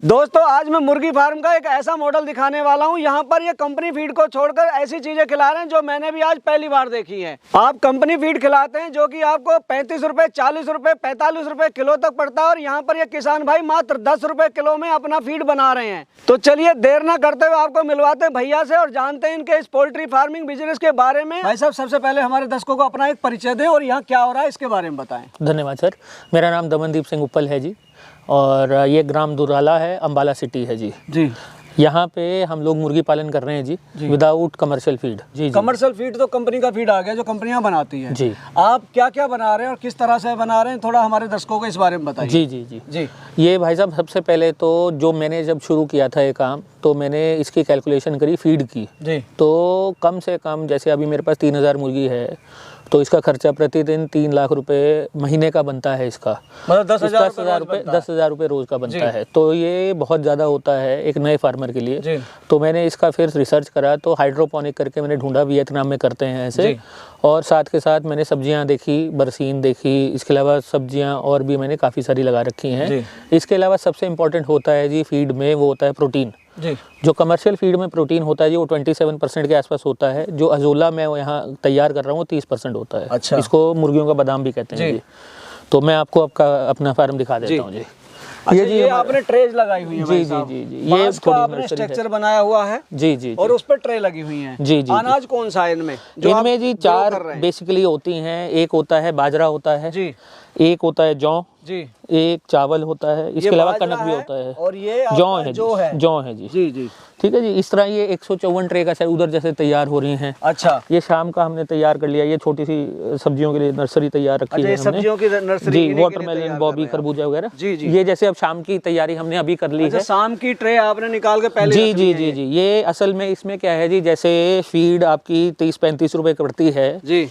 दोस्तों आज मैं मुर्गी फार्म का एक ऐसा मॉडल दिखाने वाला हूं। यहाँ पर ये कंपनी फीड को छोड़कर ऐसी चीजें खिला रहे हैं जो मैंने भी आज पहली बार देखी है। आप कंपनी फीड खिलाते हैं जो कि आपको 35 रुपए, 40 रुपए, 45 रुपए किलो तक पड़ता है और यहाँ पर ये किसान भाई मात्र 10 रुपए किलो में अपना फीड बना रहे हैं। तो चलिए देर न करते हुए आपको मिलवाते हैं भैया से और जानते हैं इनके इस पोल्ट्री फार्मिंग बिजनेस के बारे में। भाई साहब सबसे पहले हमारे दर्शकों को अपना एक परिचय दें और यहाँ क्या हो रहा है इसके बारे में बताएं। धन्यवाद सर, मेरा नाम दमनदीप सिंह उपल है जी और ये ग्राम दुराला है, अम्बाला सिटी है जी। यहाँ पे हम लोग मुर्गी पालन कर रहे हैं जी विदाउट कमर्शियल फीड। जी कमर्शियल फीड तो कंपनी का फीड आ गया जो कंपनियां बनाती हैं जी। आप क्या क्या बना रहे हैं और किस तरह से बना रहे हैं, थोड़ा हमारे दर्शकों को इस बारे में बताइए। जी जी जी जी ये भाई साहब सबसे पहले तो जो मैंने जब शुरू किया था ये काम तो मैंने इसकी कैलकुलेशन करी फीड की जी। तो कम से कम जैसे अभी मेरे पास 3000 मुर्गी है तो इसका खर्चा प्रतिदिन 3 लाख रुपए महीने का बनता है। इसका मतलब 10,000 रुपये रोज का बनता है। तो ये बहुत ज़्यादा होता है एक नए फार्मर के लिए। तो मैंने इसका फिर रिसर्च करा तो हाइड्रोपोनिक करके मैंने ढूंढा, वियतनाम में करते हैं ऐसे। और साथ के साथ मैंने सब्जियां देखी, बरसीन देखी, इसके अलावा सब्जियां और भी मैंने काफ़ी सारी लगा रखी हैं। इसके अलावा सबसे इम्पोर्टेंट होता है जी फीड में वो होता है प्रोटीन जी। जो कमर्शियल फीड में प्रोटीन होता है जी वो 27% के आसपास होता है। जो अजोला मैं यहाँ तैयार कर रहा हूँ वो 30% होता है। अच्छा। इसको मुर्गियों का बादाम भी कहते हैं जी। तो मैं आपको अपना फार्म दिखा देता हूँ जी। अच्छा, ये आपने ट्रेज लगाई हुई है जी जी जी जी ये आपने स्ट्रक्चर बनाया हुआ है जी जी और उस पर ट्रे लगी हुई है जी जी। अनाज कौन सा है इनमें? इनमें जी 4 बेसिकली होती हैं। एक होता है बाजरा होता है जी, एक होता है जौ जी, एक चावल होता है, इसके अलावा कनक भी होता है और ये जौ है जी जी जी। ठीक है जी। इस तरह ये 154 ट्रे का शायद उधर जैसे तैयार हो रही हैं। अच्छा। ये शाम का हमने तैयार कर लिया। ये छोटी सी सब्जियों के लिए नर्सरी तैयार रखी है हमने। सब्जियों की नर्सरी जी, वाटरमेलन, बॉबी, खरबूजा वगैरह जी जी। ये जैसे अब शाम की तैयारी हमने अभी कर ली है। शाम की ट्रे आपने निकाल के पहले जी जी जी जी। ये असल में इसमें क्या है जी, जैसे फीड आपकी 30-35 रुपए पड़ती है जी,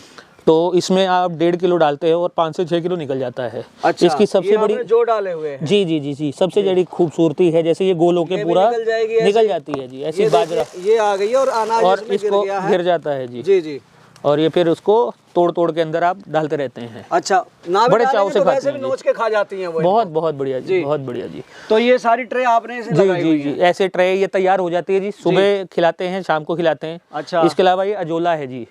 तो इसमें आप 1.5 किलो डालते हैं और 5 से 6 किलो निकल जाता है। अच्छा, इसकी सबसे बड़ी जो डाले हुए हैं जी जी जी जी सबसे बड़ी खूबसूरती है जैसे ये गोल होके पूरा निकल जाती है जी। ऐसी बाजरा ये आ गई है और अनाज और इसको गिर जाता है जी जी जी। और ये फिर उसको तोड़ के अंदर आप डालते रहते हैं। अच्छा, बड़े चाव से खाते हैं, नोच के खा जाती हैं वो। बहुत बढ़िया जी, बहुत बढ़िया जी। तो ये सारी ट्रे आपने ऐसे लगाई हुई है? जी, ऐसे ट्रे ये तैयार हो जाती है जी। सुबह खिलाते हैं, शाम को खिलाते हैं। अच्छा। इसके अलावा ये अजोला है जी,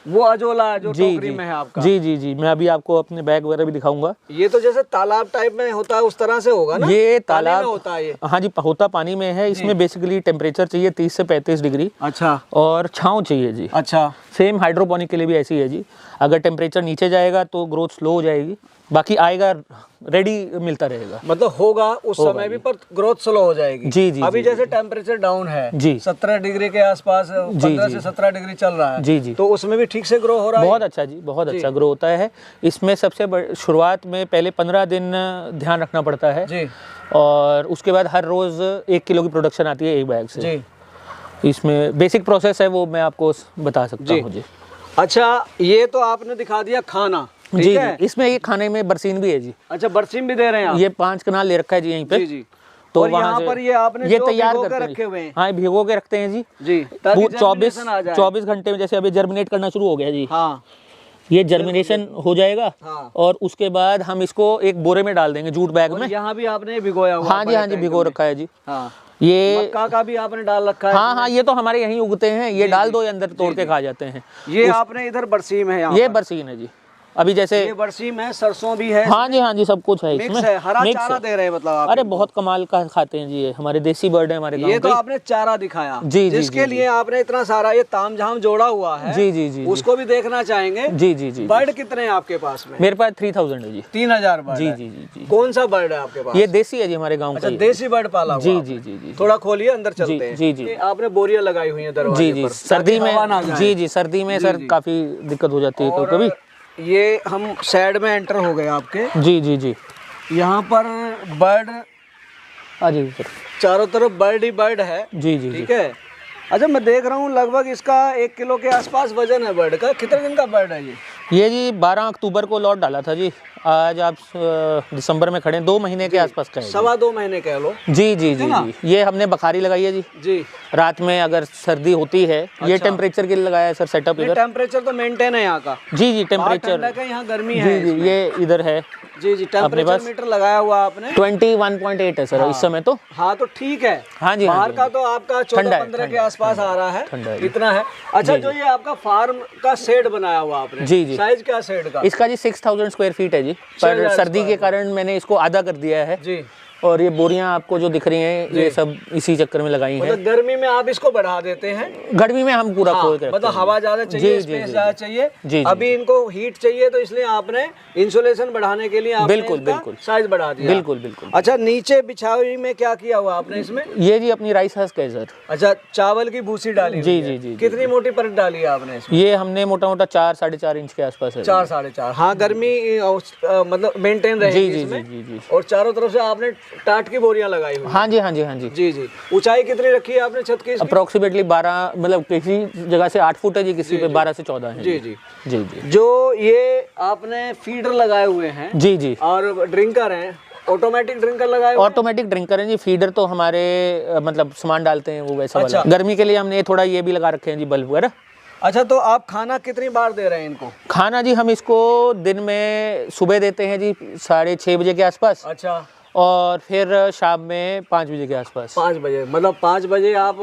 वो अजोला जो टोकरी में है आपका। जी जी जी। मैं अभी आपको अपने बैग वगैरह भी दिखाऊंगा। ये तो जैसे तालाब टाइप में होता है उस तरह से होगा ना? ये तालाब होता है ये? हाँ जी, होता पानी में है। इसमें बेसिकली टेम्परेचर चाहिए 30 से 35 डिग्री। अच्छा। और छांव चाहिए जी। अच्छा। सेम हाइड्रोपोनिक के लिए भी ऐसी है जी। अगर टेम्परेचर नीचे जाएगा तो ग्रोथ स्लो हो जाएगी, बाकी आएगा रेडी मिलता रहेगा। मतलब होगा उस समय भी पर ग्रोथ स्लो हो जाएगी। जी जी। अभी जैसे टेम्परेचर डाउन है जी, 17 डिग्री के आसपास, 15 से 17 डिग्री चल रहा है जी जी। तो उसमें भी ठीक से ग्रो हो रहा है? बहुत अच्छा जी, बहुत अच्छा ग्रो होता है। इसमें सबसे शुरुआत में पहले 15 दिन ध्यान रखना पड़ता है जी, और उसके बाद हर रोज 1 किलो की प्रोडक्शन आती है एक बैग से जी। इसमें बेसिक प्रोसेस है वो मैं आपको बता सकता हूँ जी। अच्छा, ये तो आपने दिखा दिया खाना जी जी। इसमें ये खाने में बरसीन भी है जी। अच्छा, बरसीन भी दे रहे हैं आप? ये 5 कनाल ले रखा है जी यहीं पे जी जी। तो वहाँ पर ये आपने ये तैयार करके रखे हुए हैं? हाँ, भिगो के रखते हैं जी जी। 24 घंटे में जैसे अभी जर्मिनेट करना शुरू हो गया जी। हाँ, ये जर्मिनेशन हो जाएगा। हाँ। और उसके बाद हम इसको एक बोरे में डाल देंगे, जूट बैग में। यहाँ भी आपने भिगोया हुआ? हाँ जी भिगो रखा है जी। हाँ। ये मक्का का भी आपने डाल रखा है? हाँ, ये तो हमारे यहीं उगते हैं। ये डाल दो, ये अंदर तोड़ के खा जाते हैं। ये आपने इधर बरसीम है? ये बरसीन है जी। अभी जैसे ये बरसीम है, सरसों भी है? हाँ जी सब कुछ है इसमें। हरा चारा दे रहे हैं मतलब आप? अरे बहुत कमाल का खाते हैं जी, ये हमारे देसी बर्ड है हमारे गांव। ये तो आपने चारा दिखाया जी, जिसके लिए आपने इतना सारा ये तामझाम जोड़ा हुआ है जी जी जी, उसको भी देखना चाहेंगे जी जी जी। बर्ड कितने हैं आपके पास में? मेरे पास 3000 है जी। 3000 बर्ड? जी जी जी। कौन सा बर्ड है आपके पास? ये देसी है जी, हमारे गाँव का। देसी बर्ड पाला हुआ? जी जी जी जी। थोड़ा खोलिए, अंदर चलते हैं। जी जी। आपने बोरियां लगाई हुई है दरवाजे पर? सर्दी में जी जी, सर्दी में सर काफी दिक्कत हो जाती है कभी। ये हम साइड में एंटर हो गए आपके जी जी जी। यहाँ पर बर्ड जी सर, चारों तरफ बर्ड ही बर्ड है जी जी। ठीक है। अच्छा, मैं देख रहा हूँ लगभग इसका 1 किलो के आसपास वजन है बर्ड का। कितने दिन का बर्ड है ये जी? 12 अक्टूबर को लॉट डाला था जी। आज आप दिसंबर में खड़े, 2 महीने के आसपास का है। 2.25 महीने कह लो। जी जी जी जी। ये हमने बखारी लगाई है जी जी। रात में अगर सर्दी होती है। अच्छा। ये टेम्परेचर के लिए लगाया है सर सेटअप इधर। टेम्परेचर तो मेंटेन है यहाँ का? जी जी, टेम्परेचर यहाँ गर्मी है जी जी। ये इधर है जी जी, टेम्परेचर मीटर लगाया हुआ आपने 21.8 है सर इस समय तो। हाँ तो ठीक है। हाँ जी, बाहर का तो आपका 14-15 के आसपास आ रहा है, इतना है। अच्छा, जो ये आपका फार्म का शेड बनाया हुआ आपने, जी जी, साइज क्या शेड का? इसका जी 6000 स्क्वायर फीट है जी, पर सर्दी के कारण मैंने इसको आधा कर दिया है जी। और ये बोरियां आपको जो दिख रही हैं ये सब इसी चक्कर में लगाई हैं। मतलब गर्मी में आप इसको बढ़ा देते हैं? गर्मी में हम पूरा खोल के रखते हैं। मतलब हवा ज्यादा चाहिए, स्पेस ज्यादा चाहिए। जी, अभी इनको हीट चाहिए तो इसलिए आपने इंसुलेशन बढ़ाने के लिए आपने बिल्कुल साइज बढ़ा दिया। बिल्कुल बिल्कुल। अच्छा, नीचे बिछाई में क्या किया हुआ आपने इसमें? ये जी अपनी राइस हस्क है सर। अच्छा, चावल की भूसी डाली? जी जी जी। कितनी मोटी परत डाली है आपने इसमें? ये हमने मोटा मोटा 4-4.5 इंच के आसपास है। 4-4.5। हाँ, गर्मी मतलब मेंटेन रहेगी इसमें। जी जी। और चारों तरफ से आपने टाट की बोरियां लगाई हुई? हाँ जी हाँ जी हाँ जी जी जी। ऊंचाई कितनी रखी है आपने छत की? अप्रोक्सीमेटली 12, मतलब किसी जगह से 8 फुट है जी, किसी पे 12 से 14 है। जी जी जी जी। जो ये आपने फीडर लगाए हुए हैं जी जी, और ड्रिंकर हैं, ऑटोमेटिक ड्रिंकर लगाए? ऑटोमेटिक ड्रिंकर है जी। फीडर तो हमारे मतलब सामान डालते हैं वो वैसा वाला। गर्मी के लिए हमने थोड़ा ये भी लगा रखे हैं जी, बल्ब वगैरह। अच्छा, तो आप खाना कितनी बार दे रहे हैं इनको? खाना जी हम इसको दिन में सुबह देते हैं जी 6:30 बजे के आसपास। अच्छा। और फिर शाम में 5 बजे के आसपास। 5 बजे, मतलब 5 बजे आप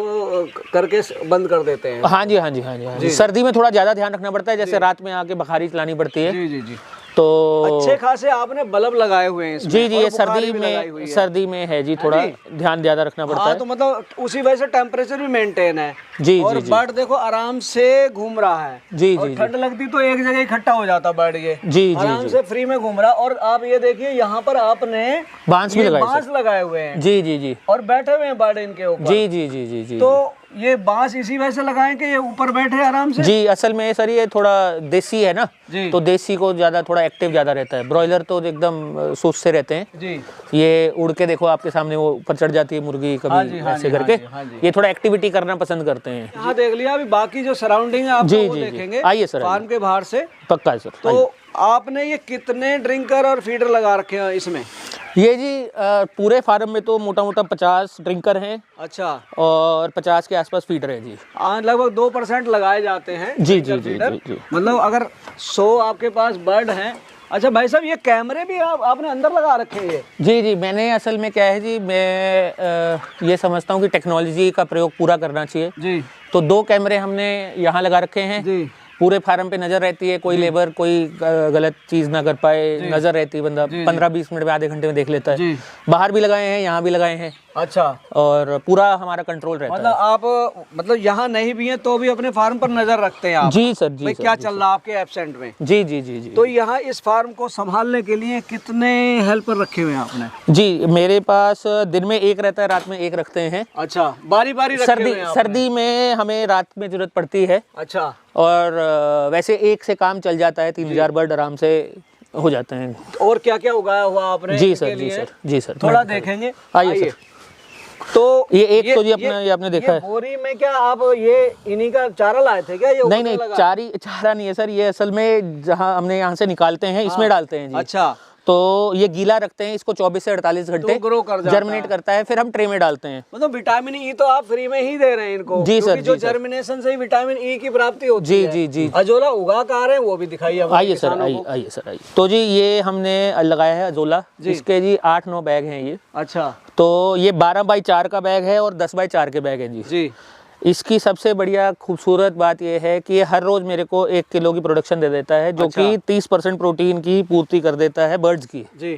करके बंद कर देते हैं? हाँ जी हाँ जी हाँ जी हाँ जी। सर्दी में थोड़ा ज्यादा ध्यान रखना पड़ता है, जैसे रात में आके बखारी चलानी पड़ती है। जी जी जी। तो अच्छे खासे आपने बल्ब लगाए हुए हैं इसमें? जी जी, ये सर्दी में है जी, थोड़ा ध्यान ज्यादा रखना पड़ता है। तो मतलब उसी वजह से टेम्परेचर भी मेंटेन है जी। और बर्ड देखो आराम से घूम रहा है जी जी। ठंड लगती तो एक जगह इकट्ठा हो जाता बर्ड, ये जी आराम से फ्री में घूम रहा। और आप ये देखिए यहाँ पर आपने बांस लगाए हुए हैं जी जी जी, और बैठे हुए हैं बर्ड इनके ऊपर जी जी जी जी जी। तो ये बांस इसी वजह से लगाएं कि ये ऊपर बैठे आराम से? जी, असल में सर ये थोड़ा देसी है ना, तो देसी को ज्यादा थोड़ा एक्टिव ज्यादा रहता है। ब्रॉयलर तो एकदम सुस्त से रहते हैं जी। ये उड़ के देखो आपके सामने वो ऊपर चढ़ जाती है मुर्गी कभी ऐसे करके। ये थोड़ा एक्टिविटी करना पसंद करते हैं। हाँ, देख लिया। अभी बाकी जो सराउंडिंग है आप वो देखेंगे। आइए सर, फार्म के बाहर से। पक्का है सर। तो आपने ये कितने ड्रिंकर और फीडर लगा रखे हैं इसमें? ये जी पूरे फार्म में तो मोटा मोटा 50 ड्रिंकर हैं। अच्छा। और 50 के आसपास फीडर है जी। लगभग 2% लगाए जाते हैं जी जी जी जी। मतलब अगर 100 आपके पास बर्ड हैं। अच्छा भाई साहब, ये कैमरे भी आपने अंदर लगा रखे हैं? जी जी, मैंने असल में क्या है जी, मैं ये समझता हूँ कि टेक्नोलॉजी का प्रयोग पूरा करना चाहिए जी। तो 2 कैमरे हमने यहाँ लगा रखे हैं जी। पूरे फार्म पे नजर रहती है, कोई लेबर कोई गलत चीज ना कर पाए, नजर रहती है। बंदा 15-20 मिनट में, आधे घंटे में देख लेता है। बाहर भी लगाए हैं, यहाँ भी लगाए हैं। अच्छा। और पूरा हमारा कंट्रोल रहता है। मतलब आप मतलब यहाँ नहीं भी हैं तो भी अपने फार्म पर नजर रखते हैं आप? जी सर जी। क्या चल रहा है आपके एब्सेंट में? जी जी जी जी। तो यहाँ इस फार्म को संभालने के लिए कितने हेल्पर रखे हुए हैं आपने? जी, मेरे पास दिन में 1 रहता है, रात में 1 रखते हैं। अच्छा, बारी बारी सर्दी में हमें रात में जरूरत पड़ती है। अच्छा। और वैसे 1 से काम चल जाता है, 3000 बर्ड आराम से हो जाते हैं। और क्या क्या उगाया हुआ आपने? जी सर जी सर जी सर, थोड़ा देखेंगे। आइए। तो ये तो जी अपना ये आपने देखा है। बोरी में क्या आप ये इन्हीं का चारा लाए थे क्या? ये नहीं, चारा नहीं है सर, ये असल में जहाँ हमने यहाँ से निकालते हैं इसमें डालते हैं जी। अच्छा। तो ये गीला रखते हैं इसको 24 से 48 घंटे, तो ग्रो कर जर्मिनेट करता है, फिर हम ट्रे में डालते हैं। मतलब विटामिन ई तो आप फ्री में ही दे रहे हैं इनको? जी सर। जो जर्मिनेशन से ही विटामिन ई की प्राप्ति होती है। जी जी जी। अजोला उगा कहाँ रहे हैं वो भी दिखाइए। आइए सर, आइए सर, आइए। तो जी ये हमने लगाया है अजोला, इसके जी 8-9 बैग हैं ये। अच्छा। तो ये 12x4 का बैग है और 10x4 के बैग है जी जी। इसकी सबसे बढ़िया खूबसूरत बात यह है कि ये हर रोज मेरे को 1 किलो की प्रोडक्शन दे देता है, जो कि 30% प्रोटीन की पूर्ति कर देता है बर्ड्स की जी।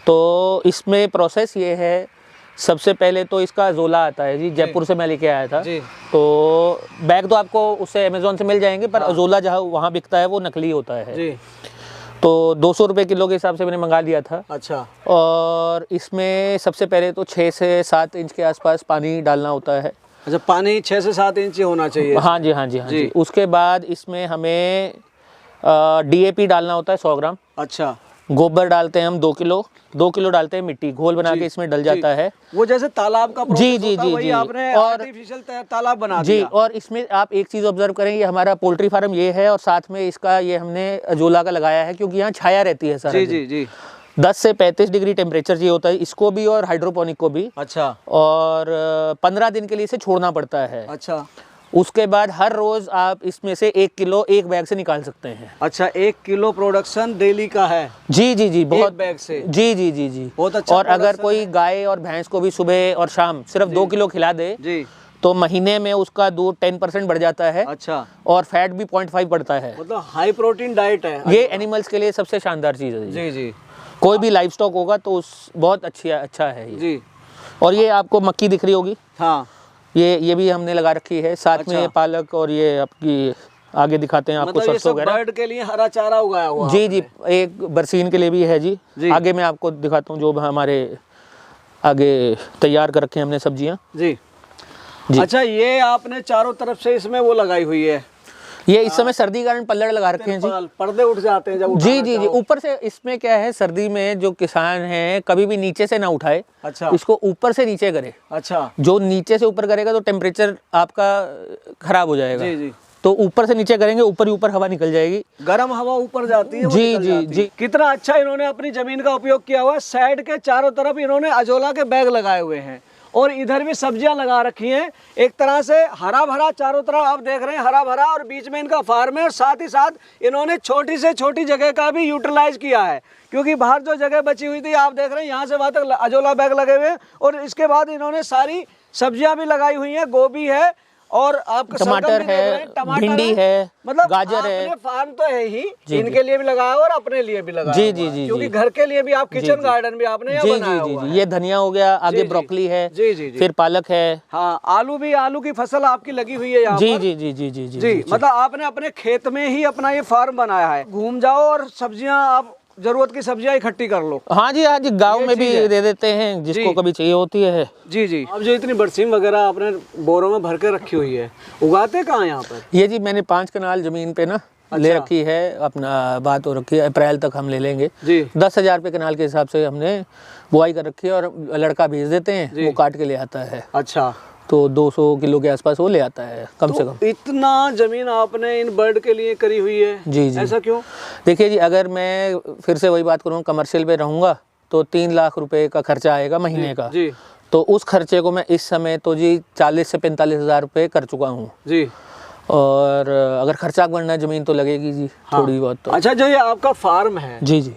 तो इसमें प्रोसेस ये है, सबसे पहले तो इसका अजोला आता है जी, जयपुर से मैं लेके आया था जी। तो बैग तो आपको उससे अमेजोन से मिल जाएंगे, पर अजोला जहाँ वहाँ बिकता है वो नकली होता है जी। तो 200 रुपये किलो के हिसाब से मैंने मंगा लिया था। अच्छा। और इसमें सबसे पहले तो 6 से 7 इंच के आसपास पानी डालना होता है। अच्छा, पानी 6 से 7 इंच होना चाहिए? हाँ जी हाँ जी हाँ जी। उसके बाद इसमें हमें DAP डालना होता है 100 ग्राम। अच्छा। गोबर डालते हैं हम 2 किलो डालते हैं मिट्टी, घोल बना के इसमें डल जाता है। वो जैसे तालाब का प्रोसेस होता है, वही आपने आर्टिफिशियल तालाब बना दिया। जी। और इसमें आप एक चीज ऑब्जर्व करें, ये हमारा पोल्ट्री फार्म ये है, और साथ में इसका ये हमने अजोला का लगाया है, क्योंकि यहाँ छाया रहती है सारा दिन। जी 10 से 35 डिग्री टेम्परेचर चाहिए होता है इसको भी और हाइड्रोपोनिक को भी। अच्छा। और 15 दिन के लिए इसे छोड़ना पड़ता है। अच्छा। उसके बाद हर रोज आप इसमें से 1 किलो एक बैग से निकाल सकते हैं। अच्छा, 1 किलो प्रोडक्शन डेली का है? जी जी जी, बहुत बैग से? जी जी जी जी, बहुत अच्छा। और अगर कोई गाय और भैंस को भी सुबह और शाम सिर्फ 2 किलो खिला दे जी, तो महीने में उसका दूध 10% बढ़ जाता है। अच्छा, और फैट भी 0.5 बढ़ता है। मतलब हाई प्रोटीन डाइट है ये एनिमल्स के लिए सबसे शानदार चीज़ है जी जी। कोई भी लाइव स्टॉक होगा तो उस बहुत अच्छा है ये जी। और ये आपको मक्की दिख रही होगी, हाँ, ये भी हमने लगा रखी है साथ अच्छा। में ये पालक, और ये आपकी आगे दिखाते हैं आपको मतलब ये सरसों सब वगैरह। बर्ड के लिए हरा चारा उगाया हुआ जी जी, एक बरसीन के लिए भी है जी। आगे मैं आपको दिखाता हूँ जो हमारे आगे तैयार कर रखे हैं हमने सब्जियाँ जी। जी। अच्छा, ये आपने चारों तरफ से इसमें वो लगाई हुई है, ये इस समय सर्दी के कारण पल्लड़ लगा रखे हैं जी। पर्दे उठ जाते हैं जब जी जी जी, ऊपर से इसमें क्या है, सर्दी में जो किसान हैं कभी भी नीचे से ना उठाए। अच्छा, इसको ऊपर से नीचे करे। अच्छा, जो नीचे से ऊपर करेगा तो टेम्परेचर आपका खराब हो जाएगा। जी जी। तो ऊपर से नीचे करेंगे, ऊपर ही ऊपर हवा निकल जाएगी, गर्म हवा ऊपर जाती है, वो जी निकल जी जाती है। जी। कितना अच्छा इन्होंने अपनी जमीन का उपयोग किया हुआ है। साइड के चारों तरफ इन्होंने अजोला के बैग लगाए हुए हैं और इधर भी सब्जियां लगा रखी हैं। एक तरह से हरा भरा चारों तरफ आप देख रहे हैं, हरा भरा, और बीच में इनका फार्म है और साथ ही साथ इन्होंने छोटी से छोटी जगह का भी यूटिलाइज किया है, क्योंकि बाहर जो जगह बची हुई थी आप देख रहे हैं, यहाँ से वहाँ तक अजोला बैग लगे हुए हैं। और इसके बाद इन्होंने सारी सब्जियां भी लगाई हुई हैं, गोभी है और आपका टमाटर है, भिंडी है, मतलब गाजर है। फार्म तो है ही, इनके लिए भी लगाया और अपने लिए भी लगाया जी जी जी, क्योंकि घर के लिए भी आप किचन गार्डन भी आपने यहाँ बनाया हुआ है। ये धनिया हो गया, आगे ब्रोकली है, जी जी जी, फिर पालक है, हाँ, आलू की फसल आपकी लगी हुई है यहाँ जी पर। जी जी जी जी जी, मतलब आपने अपने खेत में ही अपना ये फार्म बनाया है। घूम जाओ और सब्जियां, आप जरूरत की सब्जियां इकट्ठी कर लो। हाँ जी, हाँ जी, गाँव में भी दे देते हैं जिसको कभी चाहिए होती है। जी जी। अब जो इतनी बरसीम वगैरह आपने बोरों में भर के रखी हुई है, उगाते कहाँ यहाँ पर? ये जी मैंने 5 कनाल जमीन पे ना ले रखी है, अपना बात हो रखी है, अप्रैल तक हम ले लेंगे जी। 10,000 रुपये कनाल के हिसाब से हमने बुआई कर रखी है और लड़का भेज देते हैं, वो काट के ले आता है। अच्छा, तो 200 किलो के आसपास वो ले आता है कम से कम। इतना जमीन आपने इन बर्ड के लिए करी हुई है? जी जी। ऐसा क्यों? देखिए जी, अगर मैं फिर से वही बात करूँ, कमर्शियल पे रहूँगा तो 3 लाख रुपए का खर्चा आएगा महीने का जी। तो उस खर्चे को मैं इस समय तो जी 40 से 45 हज़ार रुपये कर चुका हूँ जी। और अगर खर्चा बढ़ना ज़मीन तो लगेगी जी, थोड़ी बहुत तो। अच्छा, जो ये आपका फार्म है, जी जी,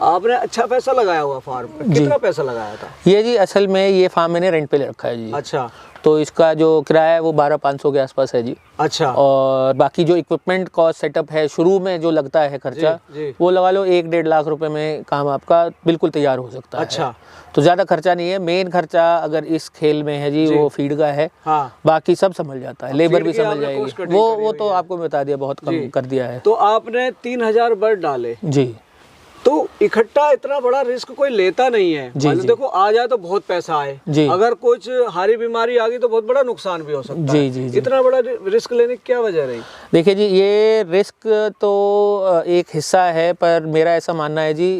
आपने अच्छा पैसा लगाया हुआ फार्म पे, कितना पैसा लगाया था? ये जी असल में ये फार्म मैंने रेंट पे ले रखा है जी। अच्छा, तो इसका जो किराया है वो 12,500 के आसपास है जी। अच्छा, और बाकी जो इक्विपमेंट कॉस्ट सेटअप है शुरू में जो लगता है खर्चा, जी। वो लगा लो 1-1.5 लाख रुपए में काम आपका बिल्कुल तैयार हो सकता है। अच्छा, तो ज़्यादा खर्चा नहीं है। मेन खर्चा अगर इस खेल में है जी वो फीड का है, हाँ। बाकी सब संभल जाता है, लेबर भी संभल जाएगी। वो तो आपको बता दिया, बहुत कम कर दिया है। तो आपने 3,000 बर्ड डाले जी। तो इकट्ठा इतना बड़ा रिस्क कोई लेता नहीं है। जी, जी। देखो, आ जाए तो बहुत पैसा आए, जी। अगर कुछ हारी बीमारी आ गई तो बहुत बड़ा नुकसान भी हो सकता है। जी जी जी। इतना बड़ा रिस्क लेने की क्या वजह रही? देखिए जी, ये रिस्क तो एक हिस्सा है, पर मेरा ऐसा मानना है जी,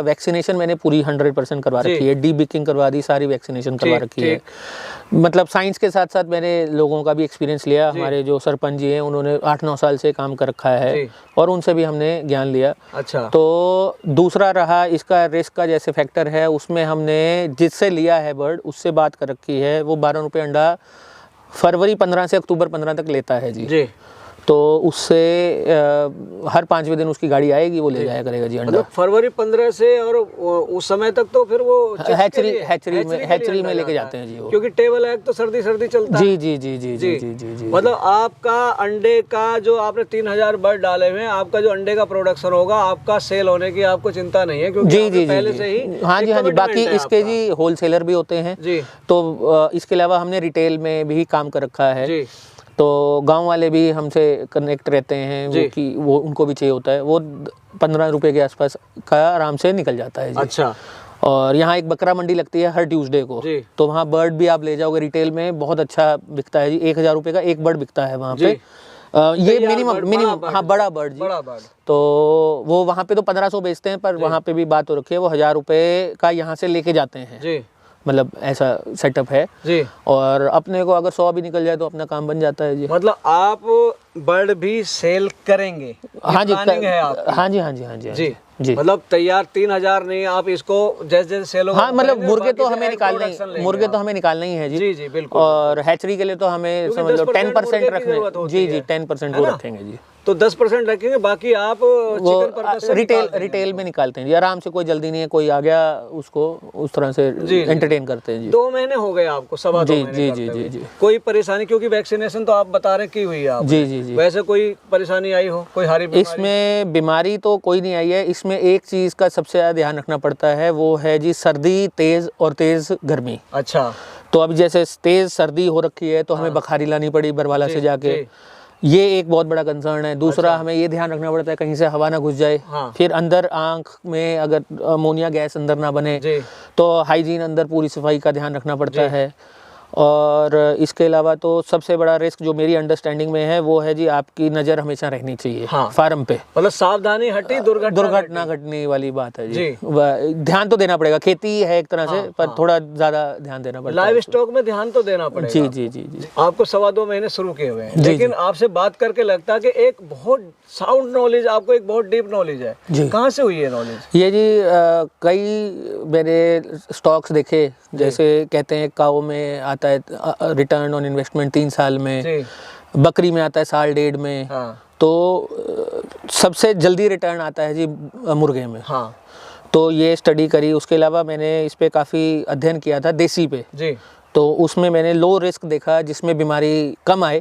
वैक्सीनेशन मैंने पूरी 100% करवा रखी है, डीबिकिंग करवा दी, सारी वैक्सीनेशन करवा रखी है। मतलब साइंस के साथ साथ मैंने लोगों का भी एक्सपीरियंस लिया। हमारे जो सरपंच जी हैं उन्होंने 8-9 साल से काम कर रखा है और उनसे भी हमने ज्ञान लिया। अच्छा। तो दूसरा रहा इसका रिस्क का जैसे फैक्टर है, उसमें हमने जिससे लिया है बर्ड उससे बात कर रखी है, वो 12 रुपये अंडा फरवरी 15 से अक्टूबर 15 तक लेता है जी। तो उससे हर 5वें दिन उसकी गाड़ी आएगी, वो ले जाया करेगा जी अंडा। मतलब फरवरी 15 से और उस समय तक तो फिर वो हैचरी में लेके जाते हैं जी वो, क्योंकि टेबल एग तो सर्दी चलता है। जी जी जी जी जी जी जी जी। मतलब आपका अंडे का जो आपने 3,000 बर्ड डाले हुए हैं, आपका जो अंडे का प्रोडक्शन होगा, आपका सेल होने की आपको चिंता नहीं है, क्योंकि जी जी पहले से ही। हाँ जी, हाँ जी। बाकी इसके जी होलसेलर भी होते हैं जी। तो इसके अलावा हमने रिटेल में भी काम कर रखा है जी। तो गांव वाले भी हमसे कनेक्ट रहते हैं, वो उनको भी चाहिए होता है, वो 15 रुपए के आसपास का आराम से निकल जाता है जी। अच्छा। और यहाँ एक बकरा मंडी लगती है हर ट्यूसडे को, तो वहाँ बर्ड भी आप ले जाओगे रिटेल में, बहुत अच्छा बिकता है जी। 1,000 रुपये का एक बर्ड बिकता है वहाँ पे। ये मिनिमम हाँ, बड़ा बर्ड जी। तो वो वहाँ पे तो 1,500 बेचते हैं, पर वहाँ पे भी बात हो रखी है, वो 1,000 रुपये का यहाँ से लेके जाते हैं जी। मतलब ऐसा सेटअप है जी। और अपने को अगर 100 भी निकल जाए तो अपना काम बन जाता है जी। मतलब आप बर्ड भी सेल करेंगे? हाँ जी, है आपकी? हाँ जी, हाँ जी, हाँ जी, जी। जी। मतलब तैयार 3000 नहीं, आप इसको जैसे जैसे सेल होगा हाँ, मतलब मुर्गे तो हमें निकालने ही है जी। जी जी बिल्कुल। और हैचरी के लिए तो हमें समझ लो 10% रखने, जी जी 10% वो रखेंगे जी। तो 10% रखेंगे, बाकी आप चिकन पर्पस से रिटेल में निकालते हैं जी, आराम से, कोई जल्दी नहीं है, कोई आ गया उसको उस तरह से एंटरटेन करते हैं जी। 2 महीने हो गए आपको, सवा 2 महीने जी करते जी हुए। जी जी। कोई परेशानी, क्योंकि वैक्सीनेशन तो आप बता रहे की हुई है आप, जी जी जी। वैसे कोई परेशानी आई हो, कोई हारी बीमारी? इसमें बीमारी तो कोई नहीं आई है। इसमें एक चीज़ का सबसे ज़्यादा ध्यान रखना पड़ता है, वो है जी सर्दी तेज़ और तेज़ गर्मी। अच्छा। तो अब जैसे तेज़ सर्दी हो रखी है तो हमें बखारी लानी पड़ी बरवाला से जाके, ये एक बहुत बड़ा कंसर्न है। दूसरा हमें ये ध्यान रखना पड़ता है कहीं से हवा ना घुस जाए, फिर अंदर आंख में अगर अमोनिया गैस अंदर ना बने, तो हाइजीन अंदर पूरी सफाई का ध्यान रखना पड़ता है। और इसके अलावा तो सबसे बड़ा रिस्क जो मेरी अंडरस्टैंडिंग में है वो है जी, आपकी नज़र हमेशा रहनी चाहिए फार्म पे, मतलब सावधानी हटी दुर्घटना घटने वाली बात है जी। ध्यान तो देना पड़ेगा, खेती है एक तरह से, पर थोड़ा ज़्यादा ध्यान देना पड़ेगा। लाइव स्टॉक में ध्यान तो देना पड़ेगा। जी जी जी जी। आपको सवा 2 महीने शुरू किए हुए हैं, लेकिन आपसे बात करके लगता है कि एक बहुत साउंड नॉलेज, आपको एक बहुत डीप नॉलेज है। कहाँ से हुई है नॉलेज? ये जी कई मैंने स्टॉक्स देखे, जैसे कहते हैं काऊ में आता है रिटर्न ऑन इन्वेस्टमेंट 3 साल में, बकरी में आता है साल 1.5 में, तो सबसे जल्दी रिटर्न आता है जी मुर्गे में। तो ये स्टडी करी। उसके अलावा मैंने इस पे काफ़ी अध्ययन किया था देसी पे जी। तो उसमें मैंने लो रिस्क देखा, जिसमें बीमारी कम आए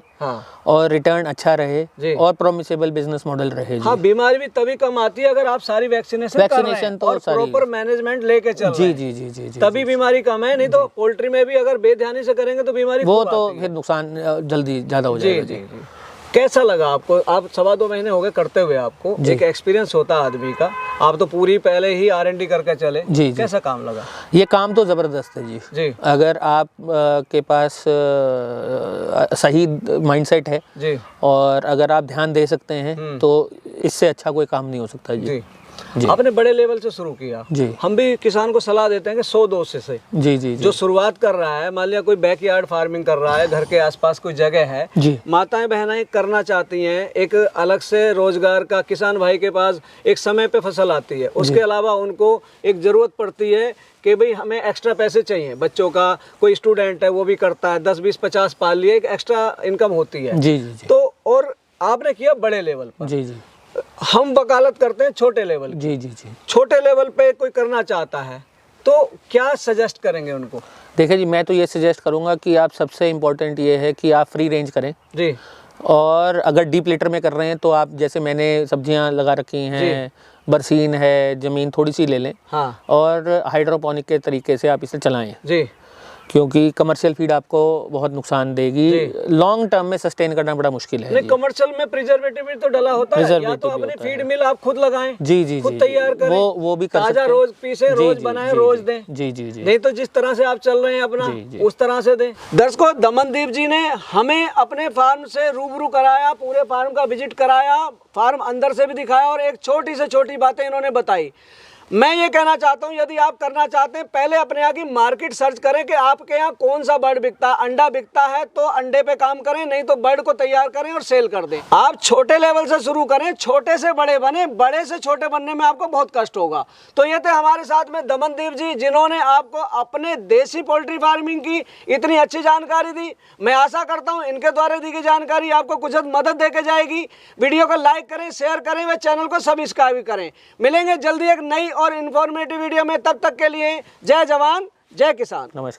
और रिटर्न अच्छा रहे और प्रॉमिसेबल बिजनेस मॉडल रहे जी। हाँ, बीमारी भी तभी कम आती है अगर आप सारी वैक्सीनेशन तो और प्रॉपर मैनेजमेंट लेके चल रहे हैं। जी जी जी जी। तभी बीमारी कम है, नहीं तो पोल्ट्री में भी अगर बेध्यानी से करेंगे तो बीमारी वो तो फिर नुकसान जल्दी ज़्यादा हो जाएगा जी। कैसा लगा आपको? आप सवा 2 महीने हो गए करते हुए, आपको एक एक्सपीरियंस होता है आदमी का, आप तो पूरी पहले ही R&D करके चले जी। कैसा काम लगा? ये काम तो ज़बरदस्त है जी। अगर आप के पास सही माइंडसेट है जी, और अगर आप ध्यान दे सकते हैं तो इससे अच्छा कोई काम नहीं हो सकता जी। आपने बड़े लेवल से शुरू किया जी। हम भी किसान को सलाह देते हैं कि 100 200 से जी जी जो शुरुआत कर रहा है, मान लिया कोई बैकयार्ड फार्मिंग कर रहा है, घर के आसपास कोई जगह है जी, माताएं बहनाएं करना चाहती हैं, एक अलग से रोजगार का, किसान भाई के पास एक समय पे फसल आती है, उसके अलावा उनको एक जरूरत पड़ती है कि भाई हमें एक्स्ट्रा पैसे चाहिए, बच्चों का कोई स्टूडेंट है वो भी करता है, 10 20 50 पाल लिए, एक एक्स्ट्रा इनकम होती है जी जी। तो और आपने किया बड़े लेवल पर जी जी। हम वकालत करते हैं छोटे लेवल जी जी जी। छोटे लेवल पे कोई करना चाहता है तो क्या सजेस्ट करेंगे उनको? देखिए जी, मैं तो ये सजेस्ट करूंगा कि आप सबसे इम्पोर्टेंट ये है कि आप फ्री रेंज करें जी। और अगर डीप लिटर में कर रहे हैं तो आप, जैसे मैंने सब्जियां लगा रखी हैं, बरसीन है, जमीन थोड़ी सी ले लें और हाइड्रोपोनिक के तरीके से आप इसे चलाएं जी, क्योंकि कमर्शियल फीड आपको बहुत नुकसान देगी, लॉन्ग टर्म में सस्टेन करना बड़ा मुश्किल है। नहीं, कमर्शियल में प्रिजर्वेटिव भी तो डला होता है, या तो अपनी फीड मिल आप खुद लगाएं जी जी, खुद तैयार करें, वो भी कर ताजा रोज पीसे, रोज बनाएं, रोज दें जी जी जी। नहीं तो जिस तरह से आप चल रहे हैं अपना उस तरह से दें। दर्शकों, दमनदीप जी ने हमें अपने फार्म से रूबरू कराया, पूरे फार्म का विजिट कराया, फार्म अंदर से भी दिखाया और एक छोटी से छोटी बातें इन्होंने बताई। मैं ये कहना चाहता हूँ, यदि आप करना चाहते हैं, पहले अपने यहाँ की मार्केट सर्च करें कि आपके यहाँ कौन सा बर्ड बिकता है। अंडा बिकता है तो अंडे पे काम करें, नहीं तो बर्ड को तैयार करें और सेल कर दें। आप छोटे लेवल से शुरू करें, छोटे से बड़े बने, बड़े से छोटे बनने में आपको बहुत कष्ट होगा। तो ये थे हमारे साथ में दमनदीप जी, जिन्होंने आपको अपने देसी पोल्ट्री फार्मिंग की इतनी अच्छी जानकारी दी। मैं आशा करता हूँ इनके द्वारा दी गई जानकारी आपको कुछ मदद देके जाएगी। वीडियो को लाइक करें, शेयर करें व चैनल को सब्सक्राइब करें। मिलेंगे जल्दी एक नई और इन्फॉर्मेटिव वीडियो में, तब तक के लिए जय जवान जय किसान। नमस्कार।